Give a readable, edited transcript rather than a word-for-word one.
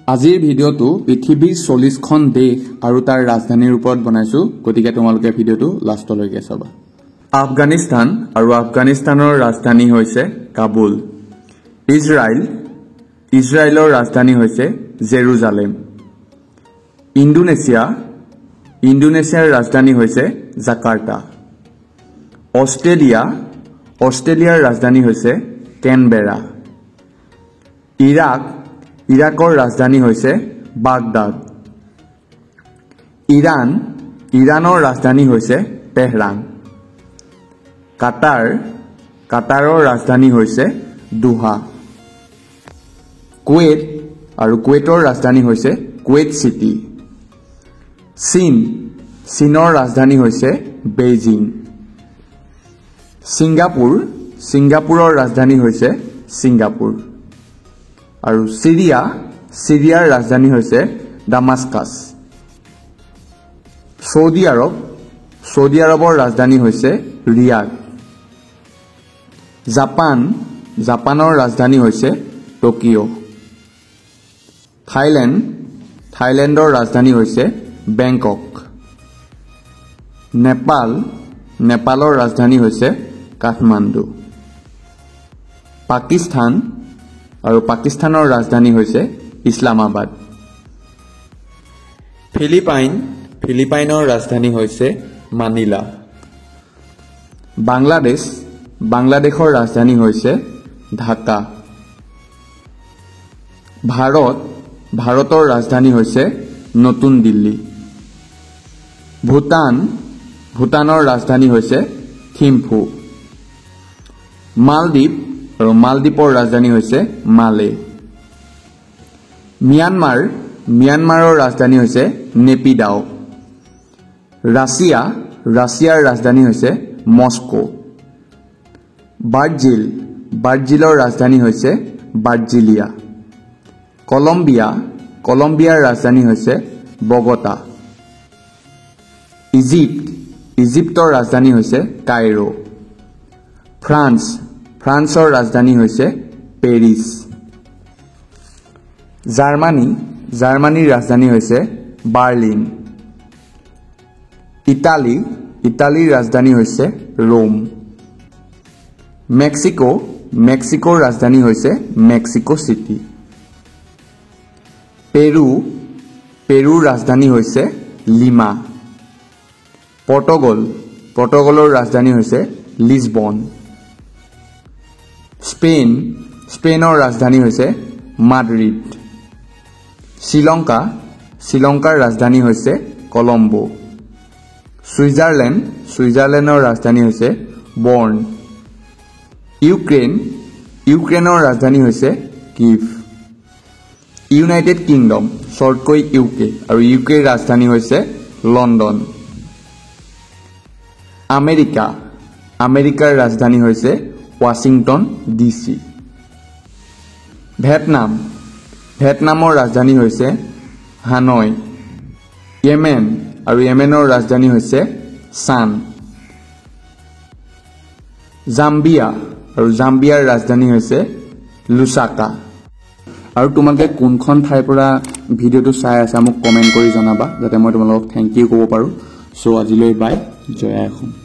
আজিৰ ভিডিঅ'টো পৃথিৱীৰ 40খন দেশ আৰু তাৰ ৰাজধানীৰ ওপৰত বনাইছো গতিকে তোমালোকে ভিডিঅ'টো লাষ্টলৈকে চাবা আফগানিস্তান আৰু আফগানিস্তানৰ ৰাজধানী হৈছে কাবুল ইজৰাইলৰ ৰাজধানী হৈছে জেৰুজালেম ইণ্ডোনেছিয়াৰ ৰাজধানী হৈছে জাকাৰ্টা অষ্ট্ৰেলিয়াৰ ৰাজধানী হৈছে কেনবেৰা ইৰাকৰ ৰাজধানী হৈছে বাগদাদ ইৰানৰ ৰাজধানী হৈছে তেহৰান কাটাৰৰ ৰাজধানী হৈছে দোহা কুৱেটৰ ৰাজধানী হৈছে কুৱেট চিটি চীনৰ ৰাজধানী হৈছে বেইজিং ছিংগাপুৰৰ ৰাজধানী হৈছে ছিংগাপুৰ আৰু সিৰিয়াৰ ৰাজধানী হৈছে ডামাস্কাছ সৌদি আৰবৰ ৰাজধানী হৈছে ৰিয়াদ জাপানৰ ৰাজধানী হৈছে টকিঅ' থাইলেণ্ডৰ ৰাজধানী হৈছে বেংকক নেপালৰ ৰাজধানী হৈছে কাঠমাণ্ডু পাকিস্তানৰ ৰাজধানী হৈছে ইছলামাবাদ ফিলিপাইনৰ ৰাজধানী হৈছে মানিলা বাংলাদেশৰ ৰাজধানী হৈছে ঢাকা ভাৰতৰ ৰাজধানী হৈছে নতুন দিল্লী ভূটানৰ ৰাজধানী হৈছে থিম্ফু মালদ্বীপৰ ৰাজধানী হৈছে মালে মিয়ানমাৰৰ ৰাজধানী হৈছে নেপিডাও ৰাছিয়াৰ ৰাজধানী হৈছে মস্কো বাৰ্জিলৰ ৰাজধানী হৈছে বাৰ্জিলিয়া কলম্বিয়াৰ ৰাজধানী হৈছে বগোটা ইজিপ্তৰ ৰাজধানী হৈছে কাইৰো ফ্ৰান্সৰ ৰাজধানী হৈছে পেৰিছ জাৰ্মানীৰ ৰাজধানী হৈছে বাৰ্লিন ইটালীৰ ৰাজধানী হৈছে ৰোম মেক্সিকোৰ ৰাজধানী হৈছে মেক্সিকো চিটি পেৰুৰ ৰাজধানী হৈছে লিমা পৰ্তুগালৰ ৰাজধানী হৈছে লিছবন স্পেইনৰ ৰাজধানী হৈছে মাদ্ৰিদ শ্ৰীলংকাৰ ৰাজধানী হৈছে কলম্বো ছুইজাৰলেণ্ডৰ ৰাজধানী হৈছে বৰ্ণ ইউক্ৰেইনৰ ৰাজধানী হৈছে কিভ ইউনাইটেড কিংডম শৰ্টকৈ ইউকে আৰু ইউকেৰ ৰাজধানী হৈছে লণ্ডন আমেৰিকাৰ ৰাজধানী হৈছে ৱাশ্বিংটন ডিচি ভিয়েটনামৰ ৰাজধানী হৈছে হানয় য়েমেনৰ ৰাজধানী হৈছে চান জাম্বিয়াৰ ৰাজধানী হৈছে লুচাকা আৰু তোমালোকে কোনখন ঠাইৰ পৰা ভিডিঅ'টো চাই আছা মোক কমেণ্ট কৰি জনাবা যাতে মই তোমালোকক থেংক ইউ ক'ব পাৰোঁ চ' আজিলৈ বাই জয় অসম